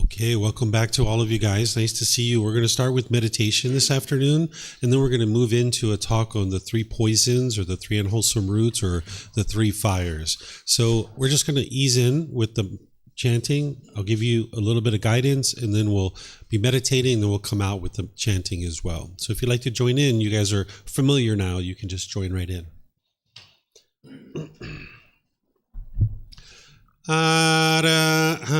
Okay, welcome back to all of you guys. Nice to see you. We're going to start with meditation this afternoon, and then we're going to move into a talk on the three poisons or the three unwholesome roots or the three fires. So we're just going to ease in with the chanting. I'll give you a little bit of guidance, and then we'll be meditating, and then we'll come out with the chanting as well. So if you'd like to join in, you guys are familiar now, you can just join right in. Arahang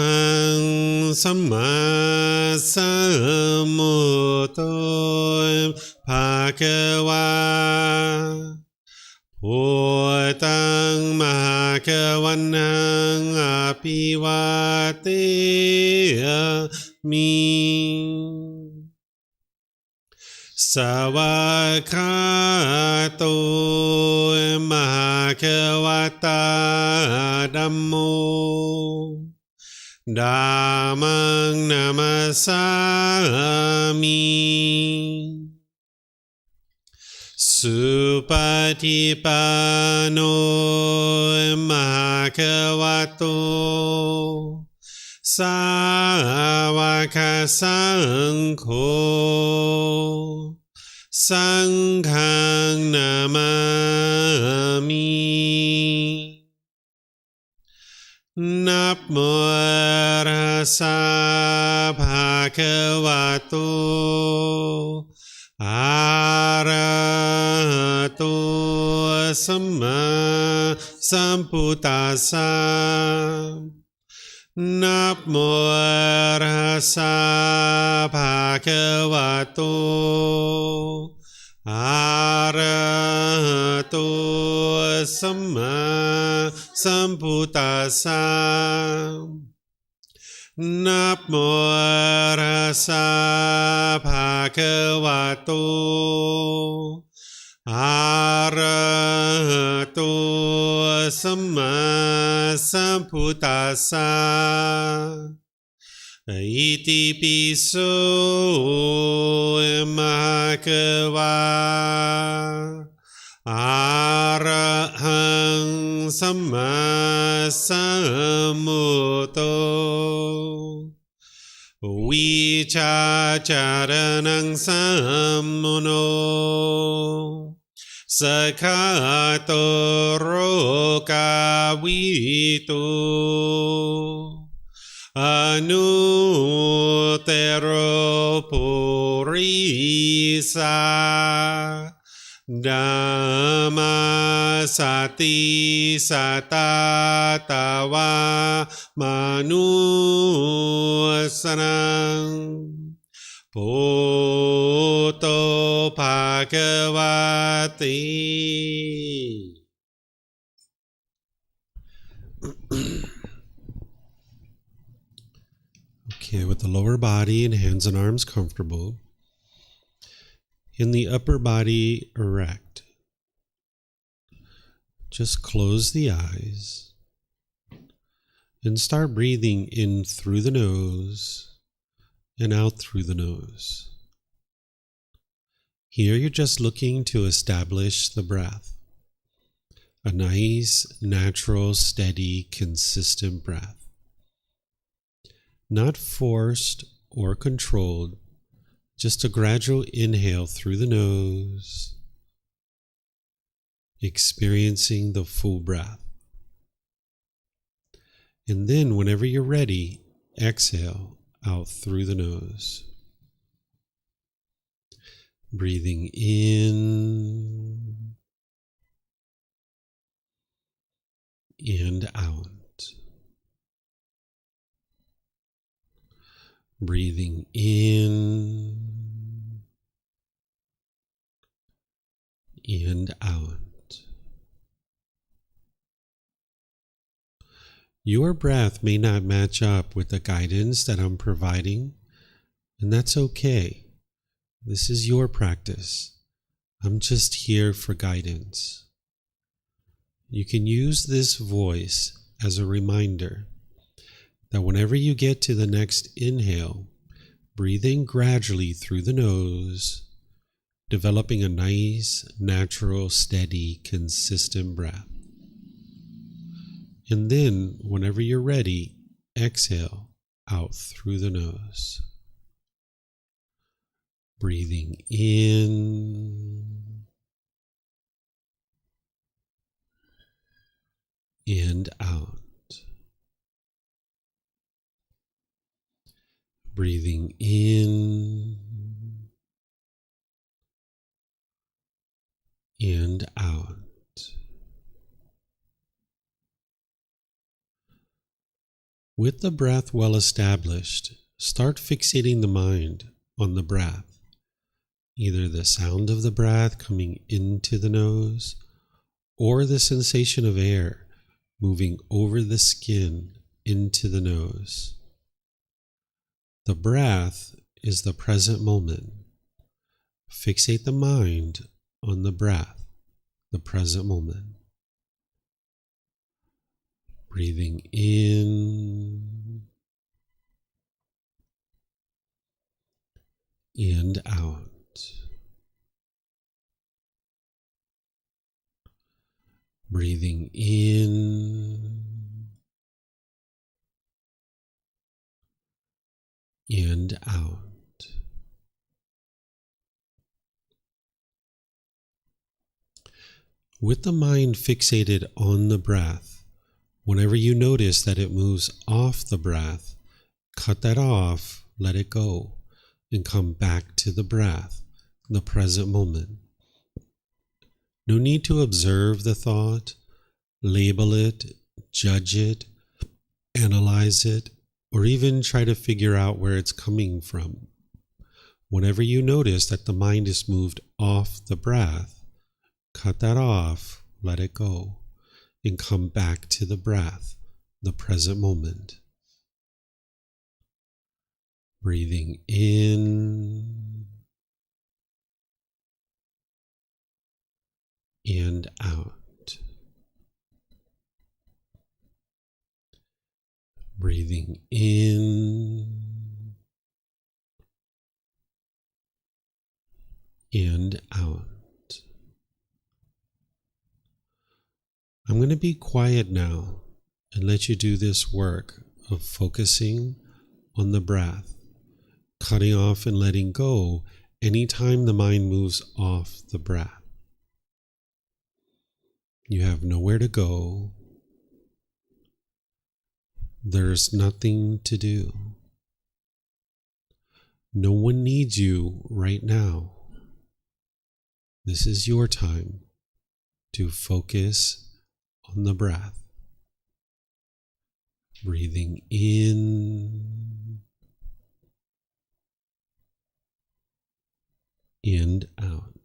Samma Sambuddho Bhagava Bhutang Mahakavanang Apivateyami Savakato Mahakavata Dhammo Dhammang Namasami Supatipano Mahakavato Savaka Sangho Sanghang Namami Namo Rasa Bhagavato Arahato Samma Sambuddhassa Namo Rasa Bhagavato Arahato Samma Sambuddhassa Namo Rasa Bhagavato Arahato Samma Sambuddhassa Iti piso Mahakava Arahang Samma Sambuddho Vichacharanang Sammuno Sakato Rokavito Anutero Purisa Dhamma Sati Satatawa Manusanang Bhutto Bhagavati. Okay, with the lower body and hands and arms comfortable, in the upper body erect, just close the eyes and start breathing in through the nose and out through the nose. Here you're just looking to establish the breath, a nice, natural, steady, consistent breath. Not forced or controlled, just a gradual inhale through the nose, experiencing the full breath. And then whenever you're ready, exhale out through the nose. Breathing in and out. Breathing in and out. Your breath may not match up with the guidance that I'm providing, and that's okay. This is your practice. I'm just here for guidance. You can use this voice as a reminder that whenever you get to the next inhale, breathe in gradually through the nose, developing a nice, natural, steady, consistent breath. And then, whenever you're ready, exhale out through the nose. Breathing in and out. Breathing in and out. With the breath well established, start fixating the mind on the breath, either the sound of the breath coming into the nose or the sensation of air moving over the skin into the nose. The breath is the present moment. Fixate the mind on the breath, the present moment. Breathing in and out. Breathing in and out. With the mind fixated on the breath, whenever you notice that it moves off the breath, cut that off, let it go, and come back to the breath, the present moment. No need to observe the thought, label it, judge it, analyze it, or even try to figure out where it's coming from. Whenever you notice that the mind is moved off the breath, cut that off, let it go, and come back to the breath, the present moment. Breathing in and out. Breathing in and out. I'm going to be quiet now and let you do this work of focusing on the breath, cutting off and letting go anytime the mind moves off the breath. You have nowhere to go. There's nothing to do. No one needs you right now. This is your time to focus on the breath. Breathing in and out.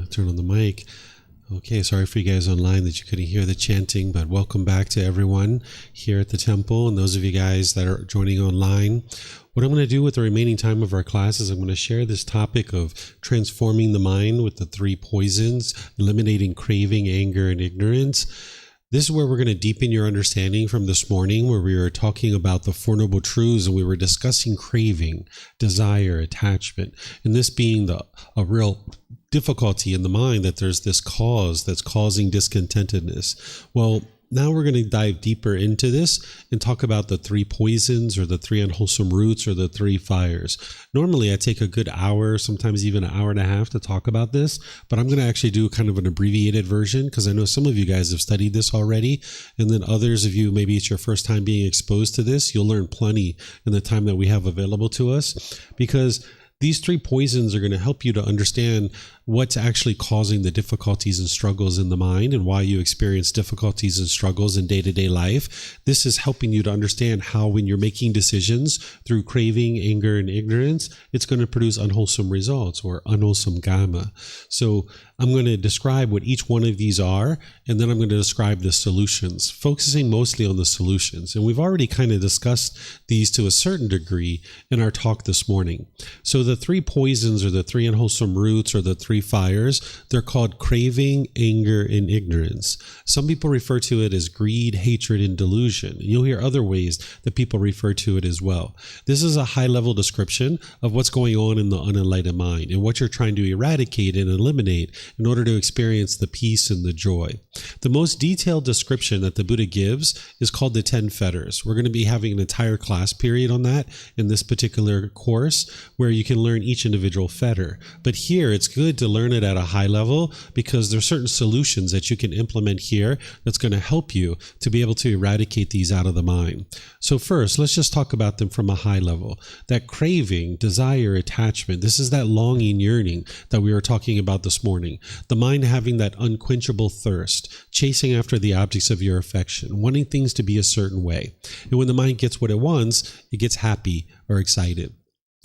turn on the mic. Okay, sorry for you guys online that you couldn't hear the chanting, but welcome back to everyone here at the temple and those of you guys that are joining online. What I'm going to do with the remaining time of our class is I'm going to share this topic of transforming the mind with the three poisons, eliminating craving, anger, and ignorance. This is where we're going to deepen your understanding from this morning, where we were talking about the Four Noble Truths and we were discussing craving, desire, attachment, and this being a real difficulty in the mind, that there's this cause that's causing discontentedness. Well, now we're going to dive deeper into this and talk about the three poisons or the three unwholesome roots or the three fires. Normally I take a good hour, sometimes even an hour and a half to talk about this, but I'm going to actually do kind of an abbreviated version because I know some of you guys have studied this already, and then others of you, maybe it's your first time being exposed to this. You'll learn plenty in the time that we have available to us, because these three poisons are going to help you to understand what's actually causing the difficulties and struggles in the mind and why you experience difficulties and struggles in day-to-day life. This is helping you to understand how, when you're making decisions through craving, anger, and ignorance, it's going to produce unwholesome results or unwholesome karma. So I'm going to describe what each one of these are, and then I'm going to describe the solutions, focusing mostly on the solutions. And we've already kind of discussed these to a certain degree in our talk this morning. So the three poisons or the three unwholesome roots or the three fires, they're called craving, anger, and ignorance. Some people refer to it as greed, hatred, and delusion. And you'll hear other ways that people refer to it as well. This is a high-level description of what's going on in the unenlightened mind and what you're trying to eradicate and eliminate in order to experience the peace and the joy. The most detailed description that the Buddha gives is called the 10 fetters. We're going to be having an entire class period on that in this particular course, where you can learn each individual fetter. But here it's good to learn it at a high level, because there are certain solutions that you can implement here that's going to help you to be able to eradicate these out of the mind. So first, let's just talk about them from a high level. That craving, desire, attachment, this is that longing, yearning that we were talking about this morning. The mind having that unquenchable thirst, chasing after the objects of your affection, wanting things to be a certain way. And when the mind gets what it wants, it gets happy or excited.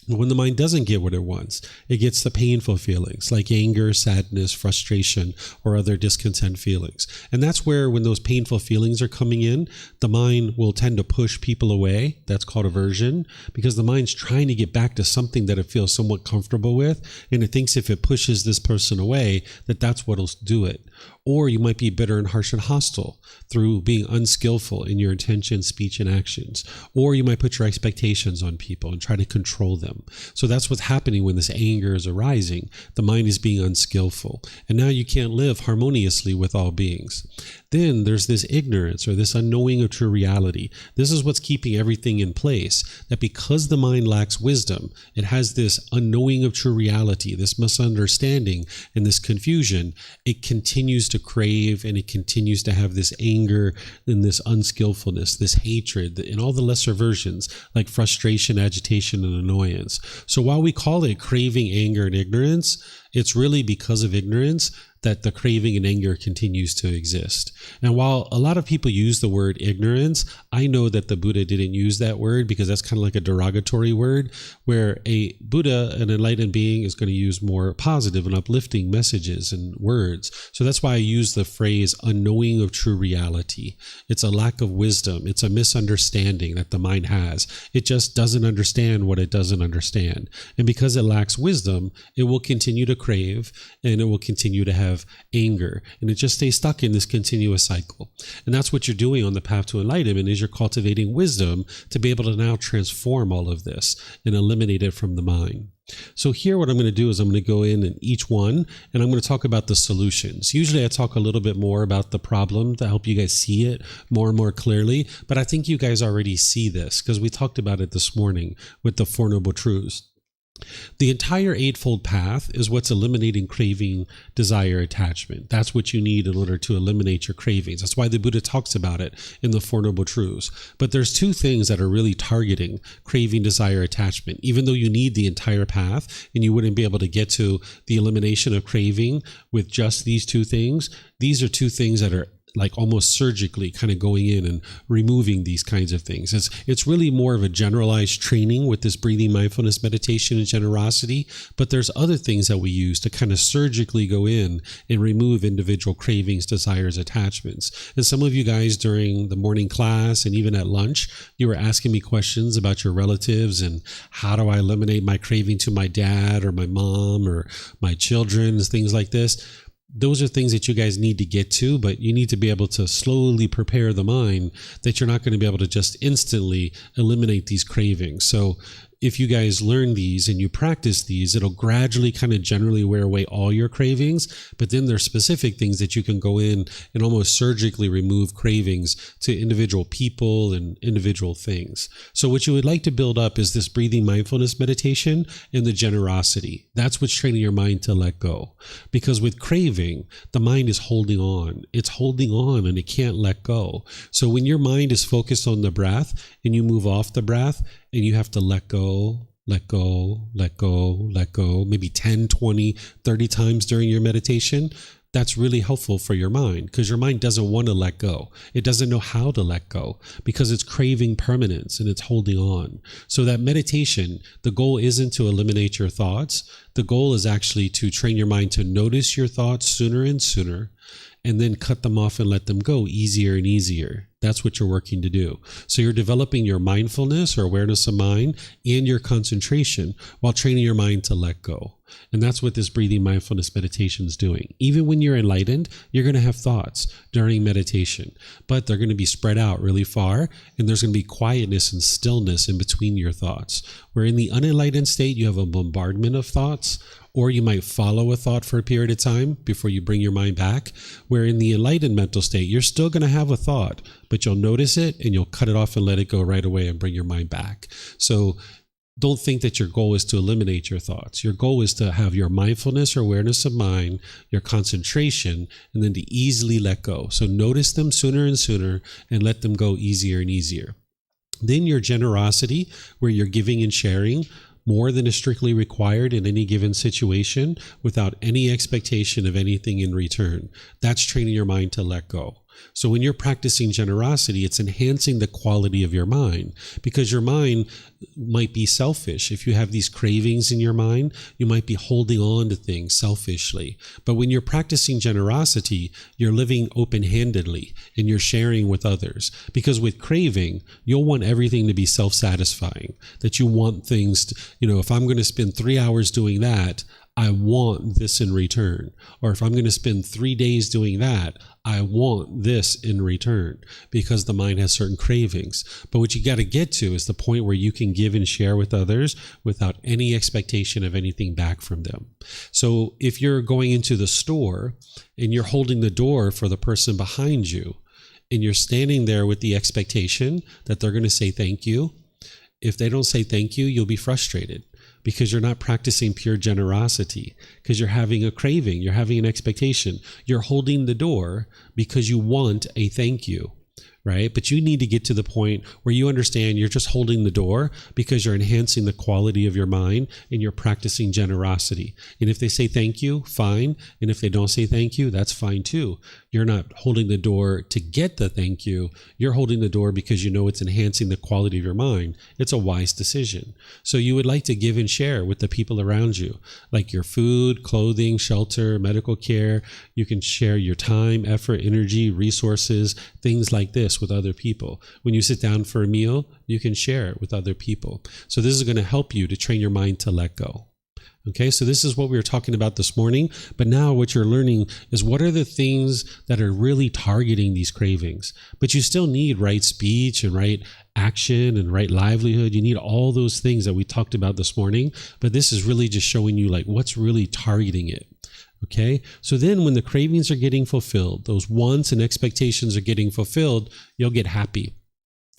When the mind doesn't get what it wants, it gets the painful feelings like anger, sadness, frustration, or other discontent feelings. And that's where, when those painful feelings are coming in, the mind will tend to push people away. That's called aversion, because the mind's trying to get back to something that it feels somewhat comfortable with, and it thinks if it pushes this person away, that's what'll do it. Or you might be bitter and harsh and hostile through being unskillful in your intention, speech, and actions. Or you might put your expectations on people and try to control them. So that's what's happening when this anger is arising. The mind is being unskillful. And now you can't live harmoniously with all beings. Then there's this ignorance or this unknowing of true reality. This is what's keeping everything in place. That because the mind lacks wisdom, it has this unknowing of true reality, this misunderstanding and this confusion. It continues to crave, and it continues to have this anger and this unskillfulness, this hatred, and all the lesser versions like frustration, agitation, and annoyance. So while we call it craving, anger, and ignorance, it's really because of ignorance that the craving and anger continues to exist. And while a lot of people use the word ignorance, I know that the Buddha didn't use that word, because that's kind of like a derogatory word, where a Buddha, an enlightened being, is going to use more positive and uplifting messages and words. So that's why I use the phrase unknowing of true reality. It's a lack of wisdom. It's a misunderstanding that the mind has. It just doesn't understand what it doesn't understand. And because it lacks wisdom, it will continue to crave, and it will continue to have anger, and it just stays stuck in this continuous cycle. And that's what you're doing on the path to enlightenment, is you're cultivating wisdom to be able to now transform all of this and eliminate it from the mind. So here what I'm going to do is I'm going to go in each one, and I'm going to talk about the solutions. Usually I talk a little bit more about the problem to help you guys see it more and more clearly, but I think you guys already see this because we talked about it this morning with the Four Noble Truths. The entire Eightfold Path is what's eliminating craving, desire, attachment. That's what you need in order to eliminate your cravings. That's why the Buddha talks about it in the Four Noble Truths. But there's two things that are really targeting craving, desire, attachment. Even though you need the entire path and you wouldn't be able to get to the elimination of craving with just these two things, these are two things that are like almost surgically kind of going in and removing these kinds of things. It's really more of a generalized training with this breathing mindfulness meditation and generosity, but there's other things that we use to kind of surgically go in and remove individual cravings, desires, attachments. And some of you guys during the morning class and even at lunch, you were asking me questions about your relatives and how do I eliminate my craving to my dad or my mom or my children, things like this. Those are things that you guys need to get to, but you need to be able to slowly prepare the mind that you're not going to be able to just instantly eliminate these cravings. So if you guys learn these and you practice these, it'll gradually kind of generally wear away all your cravings. But then there's specific things that you can go in and almost surgically remove cravings to individual people and individual things. So what you would like to build up is this breathing mindfulness meditation and the generosity. That's what's training your mind to let go. Because with craving, the mind is holding on. It's holding on and it can't let go. So when your mind is focused on the breath and you move off the breath, and you have to let go, let go, let go, let go, maybe 10, 20, 30 times during your meditation. That's really helpful for your mind because your mind doesn't want to let go. It doesn't know how to let go because it's craving permanence and it's holding on. So that meditation, the goal isn't to eliminate your thoughts. The goal is actually to train your mind to notice your thoughts sooner and sooner, and then cut them off and let them go easier and easier. That's what you're working to do. So you're developing your mindfulness or awareness of mind and your concentration while training your mind to let go. And that's what this breathing mindfulness meditation is doing. Even when you're enlightened, you're going to have thoughts during meditation, but they're going to be spread out really far, and there's going to be quietness and stillness in between your thoughts. Where in the unenlightened state, you have a bombardment of thoughts, or you might follow a thought for a period of time before you bring your mind back. Where in the enlightened mental state, you're still going to have a thought, but you'll notice it and you'll cut it off and let it go right away and bring your mind back. So don't think that your goal is to eliminate your thoughts. Your goal is to have your mindfulness or awareness of mind, your concentration, and then to easily let go. So notice them sooner and sooner and let them go easier and easier. Then your generosity, where you're giving and sharing more than is strictly required in any given situation without any expectation of anything in return. That's training your mind to let go. So when you're practicing generosity, it's enhancing the quality of your mind because your mind might be selfish. If you have these cravings in your mind, you might be holding on to things selfishly. But when you're practicing generosity, you're living open-handedly and you're sharing with others. Because with craving, you'll want everything to be self-satisfying, that you want things to, if I'm going to spend 3 hours doing that, I want this in return. Or if I'm going to spend 3 days doing that, I want this in return, because the mind has certain cravings. But what you got to get to is the point where you can give and share with others without any expectation of anything back from them. So if you're going into the store and you're holding the door for the person behind you, and you're standing there with the expectation that they're going to say thank you, if they don't say thank you, you'll be frustrated. Because you're not practicing pure generosity, because you're having a craving, you're having an expectation. You're holding the door because you want a thank you, right? But you need to get to the point where you understand you're just holding the door because you're enhancing the quality of your mind and you're practicing generosity. And if they say thank you, fine. And if they don't say thank you, that's fine too. You're not holding the door to get the thank you. You're holding the door because you know it's enhancing the quality of your mind. It's a wise decision. So you would like to give and share with the people around you, like your food, clothing, shelter, medical care. You can share your time, effort, energy, resources, things like this with other people. When you sit down for a meal, you can share it with other people. So this is going to help you to train your mind to let go. Okay, so this is what we were talking about this morning, but now what you're learning is what are the things that are really targeting these cravings. But you still need right speech and right action and right livelihood. You need all those things that we talked about this morning, but this is really just showing you like what's really targeting it. Okay, so then when the cravings are getting fulfilled, those wants and expectations are getting fulfilled, you'll get happy.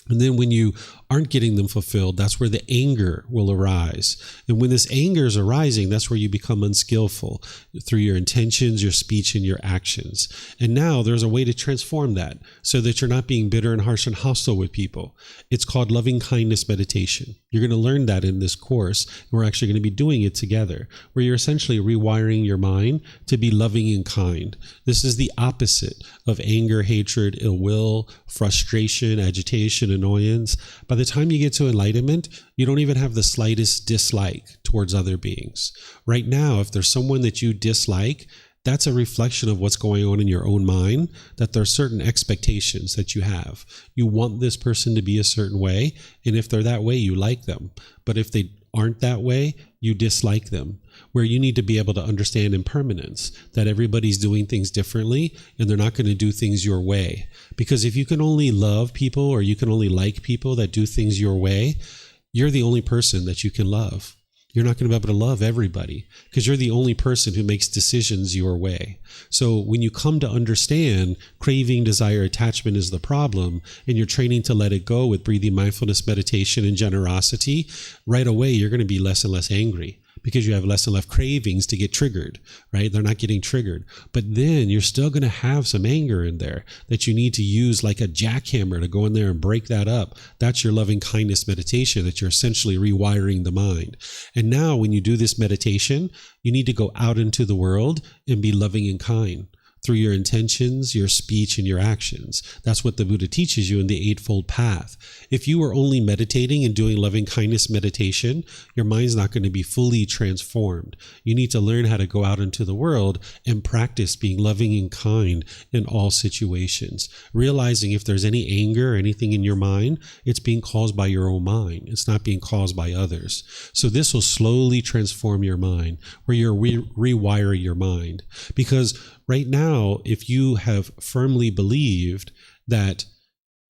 And then when you aren't getting them fulfilled, that's where the anger will arise. And when this anger is arising, that's where you become unskillful through your intentions, your speech, and your actions. And now there's a way to transform that so that you're not being bitter and harsh and hostile with people. It's called loving kindness meditation. You're going to learn that in this course. We're actually going to be doing it together, where you're essentially rewiring your mind to be loving and kind. This is the opposite of anger, hatred, ill will, frustration, agitation, annoyance. By the time you get to enlightenment, you don't even have the slightest dislike towards other beings. Right now, if there's someone that you dislike, that's a reflection of what's going on in your own mind, that there are certain expectations that you have. You want this person to be a certain way, and if they're that way, you like them. But if they aren't that way, you dislike them. Where you need to be able to understand impermanence, that everybody's doing things differently, and they're not going to do things your way. Because if you can only love people, or you can only like people that do things your way, you're the only person that you can love. You're not going to be able to love everybody because you're the only person who makes decisions your way. So when you come to understand craving, desire, attachment is the problem, and you're training to let it go with breathing, mindfulness, meditation, and generosity, right away you're going to be less and less angry because you have less and less cravings to get triggered, right? They're not getting triggered. But then you're still going to have some anger in there that you need to use like a jackhammer to go in there and break that up. That's your loving kindness meditation, that you're essentially rewiring the mind. And now when you do this meditation, you need to go out into the world and be loving and kind through your intentions, your speech, and your actions. That's what the Buddha teaches you in the Eightfold Path. If you are only meditating and doing loving kindness meditation, your mind's not going to be fully transformed. You need to learn how to go out into the world and practice being loving and kind in all situations. Realizing if there's any anger or anything in your mind, it's being caused by your own mind. It's not being caused by others. So this will slowly transform your mind, where you're rewiring your mind. Because right now, if you have firmly believed that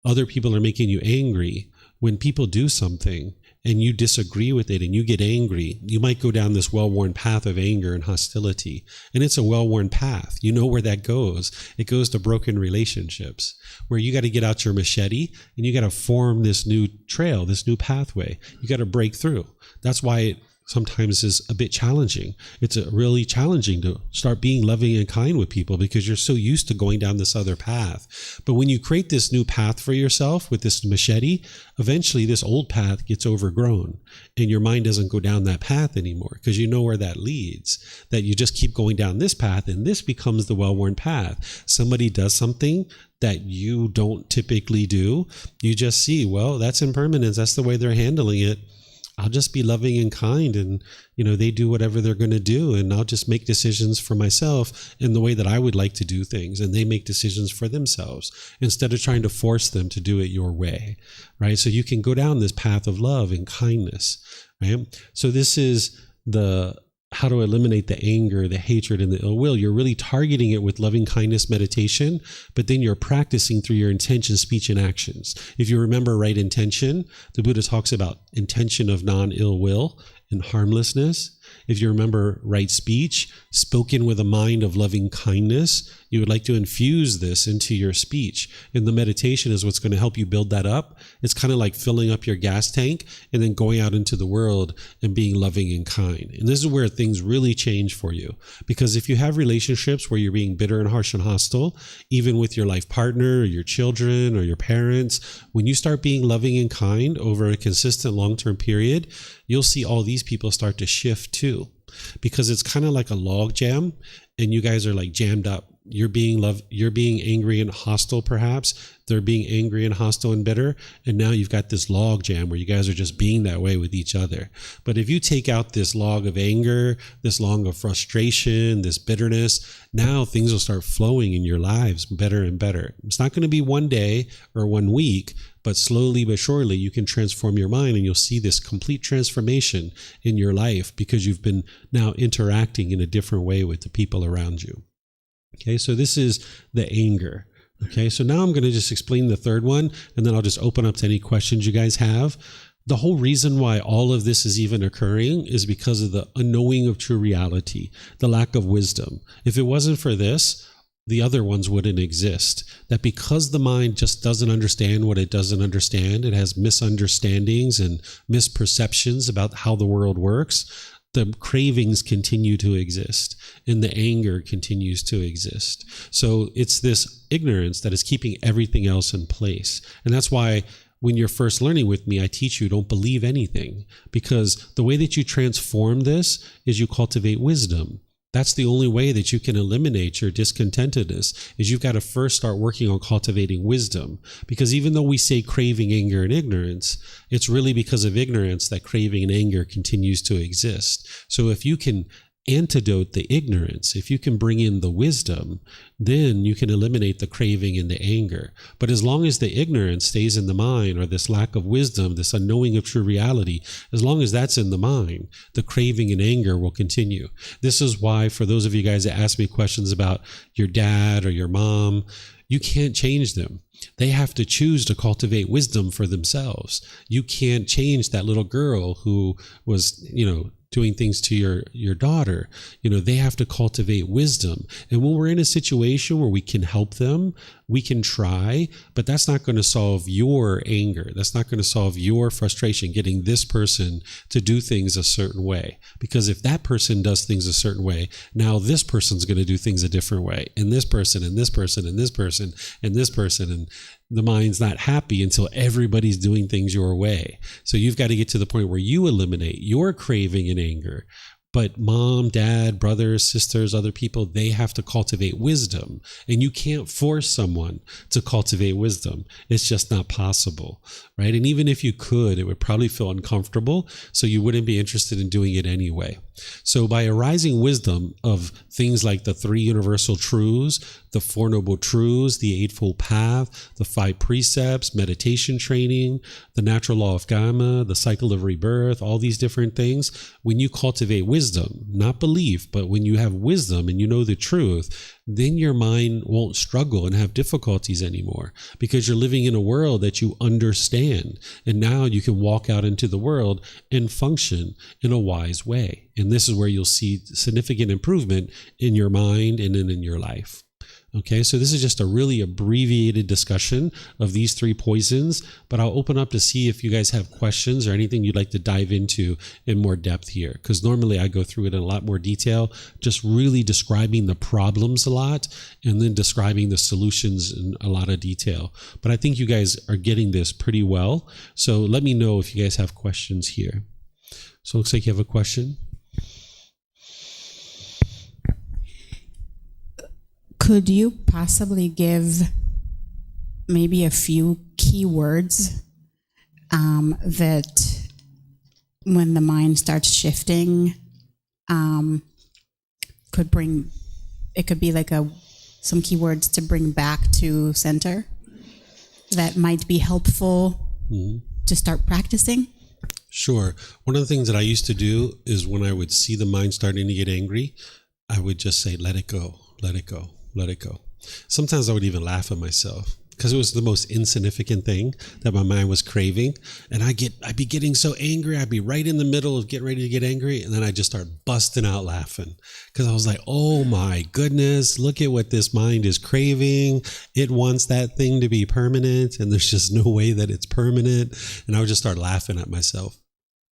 other people are making you angry, when people do something and you disagree with it and you get angry, you might go down this well-worn path of anger and hostility. And it's a well-worn path. You know where that goes. It goes to broken relationships, where you got to get out your machete and you got to form this new trail, this new pathway. You got to break through. That's why it sometimes is a bit challenging. It's really challenging to start being loving and kind with people because you're so used to going down this other path. But when you create this new path for yourself with this machete, eventually this old path gets overgrown and your mind doesn't go down that path anymore because you know where that leads, that you just keep going down this path and this becomes the well-worn path. Somebody does something that you don't typically do. You just see, well, that's impermanence. That's the way they're handling it. I'll just be loving and kind, and they do whatever they're going to do, and I'll just make decisions for myself in the way that I would like to do things, and they make decisions for themselves instead of trying to force them to do it your way, right? So you can go down this path of love and kindness, right? So this is how to eliminate the anger, the hatred, and the ill will. You're really targeting it with loving kindness meditation, but then you're practicing through your intention, speech, and actions. If you remember right intention, the Buddha talks about intention of non-ill will and harmlessness. If you remember right speech, spoken with a mind of loving kindness, you would like to infuse this into your speech. And the meditation is what's going to help you build that up. It's kind of like filling up your gas tank and then going out into the world and being loving and kind. And this is where things really change for you. Because if you have relationships where you're being bitter and harsh and hostile, even with your life partner or your children or your parents, when you start being loving and kind over a consistent long-term period, you'll see all these people start to shift too. Because it's kind of like a log jam and you guys are like jammed up. You're being angry and hostile perhaps. They're being angry and hostile and bitter. And now you've got this log jam where you guys are just being that way with each other. But if you take out this log of anger, this log of frustration, this bitterness, now things will start flowing in your lives better and better. It's not going to be one day or 1 week, but slowly but surely you can transform your mind and you'll see this complete transformation in your life because you've been now interacting in a different way with the people around you. Okay, so this is the anger. Okay, so now I'm going to just explain the third one, and then I'll just open up to any questions you guys have. The whole reason why all of this is even occurring is because of the unknowing of true reality, the lack of wisdom. If it wasn't for this, the other ones wouldn't exist. That because the mind just doesn't understand what it doesn't understand, it has misunderstandings and misperceptions about how the world works, the cravings continue to exist and the anger continues to exist. So it's this ignorance that is keeping everything else in place. And that's why when you're first learning with me, I teach you don't believe anything, because the way that you transform this is you cultivate wisdom. That's the only way that you can eliminate your discontentedness, is you've got to first start working on cultivating wisdom. Because even though we say craving, anger, and ignorance, it's really because of ignorance that craving and anger continues to exist. So if you can antidote the ignorance, if you can bring in the wisdom, then you can eliminate the craving and the anger. But as long as the ignorance stays in the mind, or this lack of wisdom, this unknowing of true reality, as long as that's in the mind, the craving and anger will continue. This is why, for those of you guys that ask me questions about your dad or your mom, you can't change them. They have to choose to cultivate wisdom for themselves. You can't change that little girl who was, doing things to your daughter. They have to cultivate wisdom. And when we're in a situation where we can help them, we can try, but that's not going to solve your anger. That's not going to solve your frustration, getting this person to do things a certain way. Because if that person does things a certain way, now this person's going to do things a different way. And this person, and this person, and this person, and this person, and the mind's not happy until everybody's doing things your way. So you've got to get to the point where you eliminate your craving and anger. But mom, dad, brothers, sisters, other people, they have to cultivate wisdom. And you can't force someone to cultivate wisdom. It's just not possible, right? And even if you could, it would probably feel uncomfortable, so you wouldn't be interested in doing it anyway. So by arising wisdom of things like the three universal truths, the Four Noble Truths, the Eightfold Path, the 5 precepts, meditation training, the natural law of karma, the cycle of rebirth, all these different things, when you cultivate wisdom, not belief, but when you have wisdom and you know the truth, then your mind won't struggle and have difficulties anymore, because you're living in a world that you understand. And now you can walk out into the world and function in a wise way. And this is where you'll see significant improvement in your mind and in your life. Okay, so this is just a really abbreviated discussion of these 3 poisons, but I'll open up to see if you guys have questions or anything you'd like to dive into in more depth here, because normally I go through it in a lot more detail, just really describing the problems a lot and then describing the solutions in a lot of detail. But I think you guys are getting this pretty well, so let me know if you guys have questions here. So it looks like you have a question. Could you possibly give maybe a few keywords that when the mind starts shifting, could be like some keywords to bring back to center that might be helpful to start practicing? Sure. One of the things that I used to do is when I would see the mind starting to get angry, I would just say, let it go, let it go. Let it go. Sometimes I would even laugh at myself because it was the most insignificant thing that my mind was craving. And I'd be getting so angry. I'd be right in the middle of getting ready to get angry. And then I'd just start busting out laughing because I was like, oh my goodness, look at what this mind is craving. It wants that thing to be permanent. And there's just no way that it's permanent. And I would just start laughing at myself.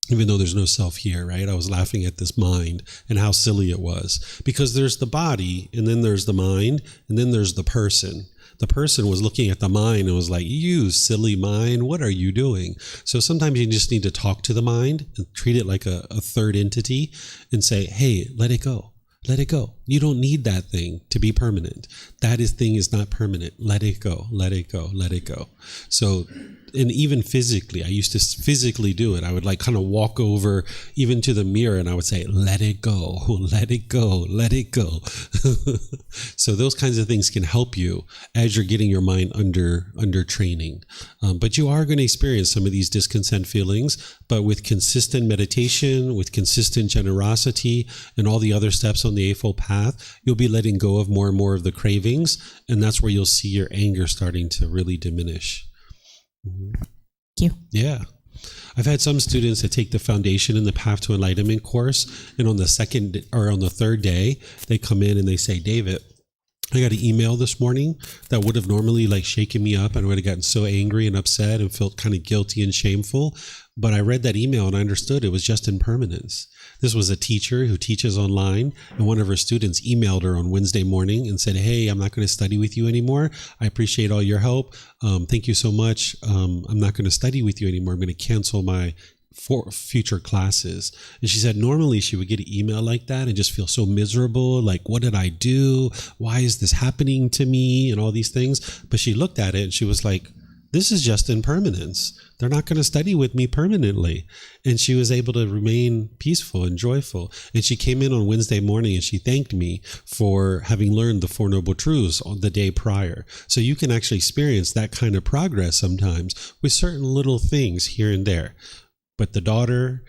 Even though there's no self here, right? I was laughing at this mind and how silly it was, because there's the body and then there's the mind and then there's the person. The person was looking at the mind and was like, you silly mind, what are you doing? So sometimes you just need to talk to the mind and treat it like a third entity and say, hey, let it go. Let it go. You don't need that thing to be permanent. That thing is not permanent. Let it go. Let it go. Let it go. So, and even physically, I used to physically do it. I would like kind of walk over even to the mirror and I would say, let it go. Let it go. Let it go. So those kinds of things can help you as you're getting your mind under training. But you are going to experience some of these discontent feelings, but with consistent meditation, with consistent generosity, and all the other steps on the Eightfold Path, you'll be letting go of more and more of the cravings, and that's where you'll see your anger starting to really diminish. Thank you. Yeah. I've had some students that take the Foundation in the Path to Enlightenment course, and on the 2nd or on the 3rd day, they come in and they say, David, I got an email this morning that would have normally like shaken me up, and I would have gotten so angry and upset and felt kind of guilty and shameful. But I read that email and I understood it was just impermanence. This was a teacher who teaches online, and one of her students emailed her on Wednesday morning and said, "Hey, I'm not going to study with you anymore. I appreciate all your help. Thank you so much. I'm not going to study with you anymore. I'm going to cancel my for future classes." And she said normally she would get an email like that and just feel so miserable, like, what did I do? Why is this happening to me? And all these things. But she looked at it and she was like, this is just impermanence. They're not going to study with me permanently. And she was able to remain peaceful and joyful. And she came in on Wednesday morning and she thanked me for having learned the Four Noble Truths on the day prior. So you can actually experience that kind of progress sometimes with certain little things here and there. But the daughter,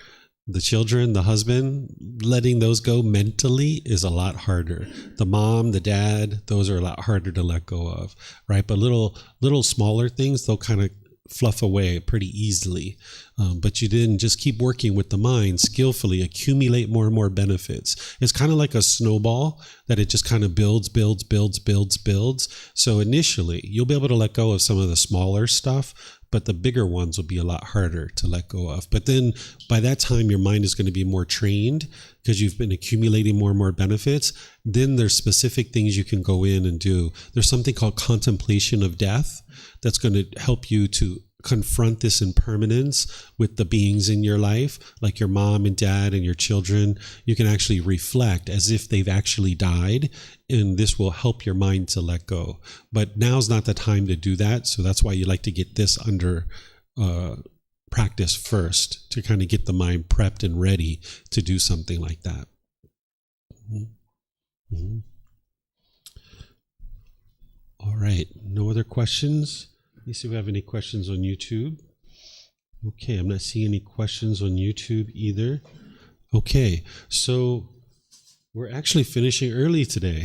the children, the husband, letting those go mentally is a lot harder. The mom, the dad, those are a lot harder to let go of, right? But little smaller things, they'll kind of fluff away pretty easily. But you then just keep working with the mind skillfully, accumulate more and more benefits. It's kind of like a snowball that it just kind of builds. So initially, you'll be able to let go of some of the smaller stuff, but the bigger ones will be a lot harder to let go of. But then by that time, your mind is going to be more trained because you've been accumulating more and more benefits. Then there's specific things you can go in and do. There's something called contemplation of death that's going to help you to confront this impermanence with the beings in your life, like your mom and dad and your children. You can actually reflect as if they've actually died, and this will help your mind to let go. But now's not the time to do that, so that's why you like to get this under practice first, to kind of get the mind prepped and ready to do something like that. Mm-hmm. All right, no other questions? Let me see if we have any questions on YouTube. Okay, I'm not seeing any questions on YouTube either. Okay, so we're actually finishing early today.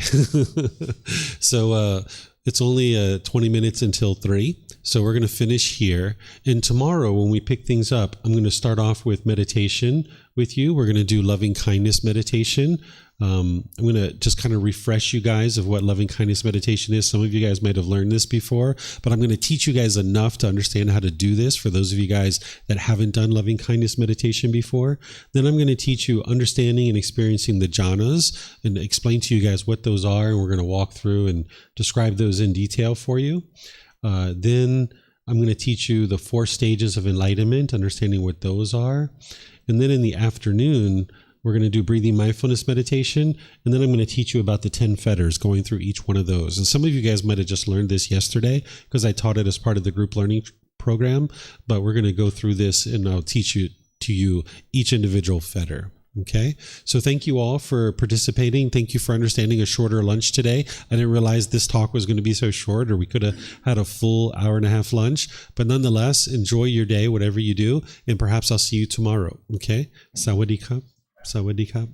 So it's only 20 minutes until 3. So we're going to finish here. And tomorrow when we pick things up, I'm going to start off with meditation with you. We're going to do loving kindness meditation. I'm going to just kind of refresh you guys of what loving kindness meditation is. Some of you guys might have learned this before, but I'm going to teach you guys enough to understand how to do this for those of you guys that haven't done loving kindness meditation before. Then I'm going to teach you understanding and experiencing the jhanas and explain to you guys what those are. And we're going to walk through and describe those in detail for you. Then I'm going to teach you the 4 stages of enlightenment, understanding what those are. And then in the afternoon, we're going to do breathing mindfulness meditation, and then I'm going to teach you about the 10 fetters, going through each one of those. And some of you guys might have just learned this yesterday because I taught it as part of the group learning program, but we're going to go through this and I'll teach you each individual fetter. Okay, so thank you all for participating. Thank you for understanding a shorter lunch today. I didn't realize this talk was going to be so short, or we could have had a full hour-and-a-half lunch. But nonetheless, enjoy your day, whatever you do, and perhaps I'll see you tomorrow. Okay, Sawadee Kap. Sawadee Kap.